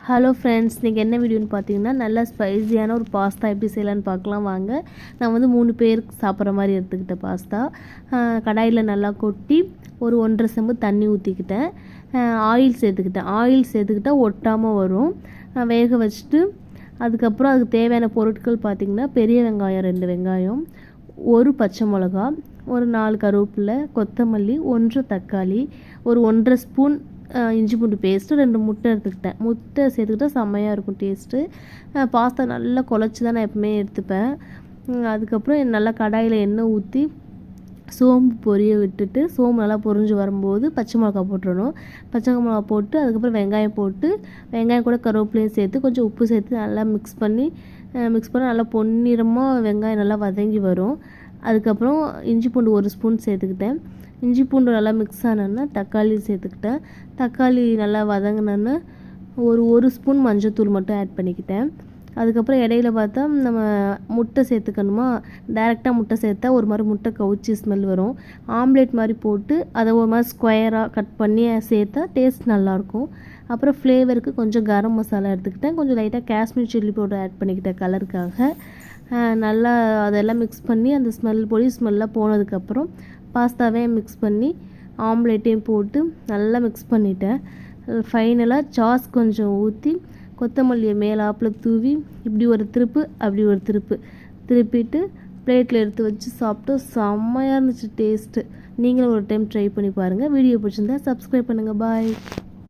Hello friends, இன்றைக்கி என்ன வீடியோன்னு பார்த்தீங்கன்னா, நல்லா ஸ்பைஸியான ஒரு பாஸ்தா எப்படி செய்யலான்னு பார்க்கலாம் வாங்க. நான் வந்து 3 பேருக்கு சாப்பிட்ற மாதிரி எடுத்துக்கிட்டேன் பாஸ்தா. கடாயில் நல்லா கொட்டி ஒரு 1.5 செம்பு தண்ணி ஊற்றிக்கிட்டேன். ஆயில் சேர்த்துக்கிட்டால் ஒட்டாமல் வரும். வேக வச்சுட்டு அதுக்கப்புறம் அதுக்கு தேவையான பொருட்கள் பார்த்திங்கன்னா, பெரிய வெங்காயம் 2 வெங்காயம், ஒரு பச்சை மிளகா, ஒரு 4 கருவேப்பிலை, கொத்தமல்லி, 1 தக்காளி, ஒரு 1.5 ஸ்பூன் இஞ்சி பூண்டு பேஸ்ட்டு, 2 முட்டை எடுத்துக்கிட்டேன். முட்டை சேர்த்துக்கிட்டா செம்மையாக இருக்கும் டேஸ்ட்டு. பாஸ்தா நல்லா குழச்சி தான் நான் எப்பவுமே எடுத்துப்பேன். அதுக்கப்புறம் நல்லா கடாயில் எண்ணெய் ஊற்றி சோம்பு பொரிய விட்டுட்டு, சோம்பு நல்லா பொரிஞ்சு வரும்போது பச்சை மிளகா போட்டுடணும். பச்சை மிளகா போட்டு அதுக்கப்புறம் வெங்காயம் போட்டு, வெங்காயம் கூட கருவேப்பிலையும் சேர்த்து கொஞ்சம் உப்பு சேர்த்து நல்லா மிக்ஸ் பண்ணி நல்லா பொன்னிறமாக வெங்காயம் நல்லா வதங்கி வரும். அதுக்கப்புறம் இஞ்சி பூண்டு 1 ஸ்பூன் சேர்த்துக்கிட்டேன். இஞ்சி பூண்டு நல்லா மிக்ஸ் ஆனோன்னா தக்காளி சேர்த்துக்கிட்டேன். தக்காளி நல்லா வதங்கினோன்னா ஒரு ஸ்பூன் மஞ்சள்தூள் மட்டும் ஆட் பண்ணிக்கிட்டேன். அதுக்கப்புறம் இடையில பார்த்தா நம்ம முட்டை சேர்த்துக்கணுமா. டைரெக்டாக முட்டை சேர்த்தா ஒரு மாதிரி முட்டை கவுச்சி ஸ்மெல் வரும். ஆம்லேட் மாதிரி போட்டு அதை ஒரு மாதிரி ஸ்கொயராக கட் பண்ணி சேர்த்தா டேஸ்ட் நல்லாயிருக்கும். அப்புறம் ஃப்ளேவருக்கு கொஞ்சம் கரம் மசாலா எடுத்துக்கிட்டேன். கொஞ்சம் லைட்டாக காஷ்மீர் சில்லி பவுடர் ஆட் பண்ணிக்கிட்டேன் கலருக்காக. நல்லா அதெல்லாம் மிக்ஸ் பண்ணி அந்த பொடி ஸ்மெல்லாம் போனதுக்கப்புறம் பாஸ்தாவே மிக்ஸ் பண்ணி ஆம்லேட்டையும் போட்டு நல்லா மிக்ஸ் பண்ணிட்டேன். ஃபைனலாக சாஸ் கொஞ்சம் ஊற்றி கொத்தமல்லியை மேலாப்பில் தூவி இப்படி ஒரு திருப்பு அப்படி ஒரு திருப்பிட்டு பிளேட்டில் எடுத்து வச்சு சாப்பிட்டோம். செம்மையாக இருந்துச்சு டேஸ்ட்டு. நீங்களும் ஒரு டைம் ட்ரை பண்ணி பாருங்கள். வீடியோ பிடிச்சிருந்தா சப்ஸ்கிரைப் பண்ணுங்கள். பாய்.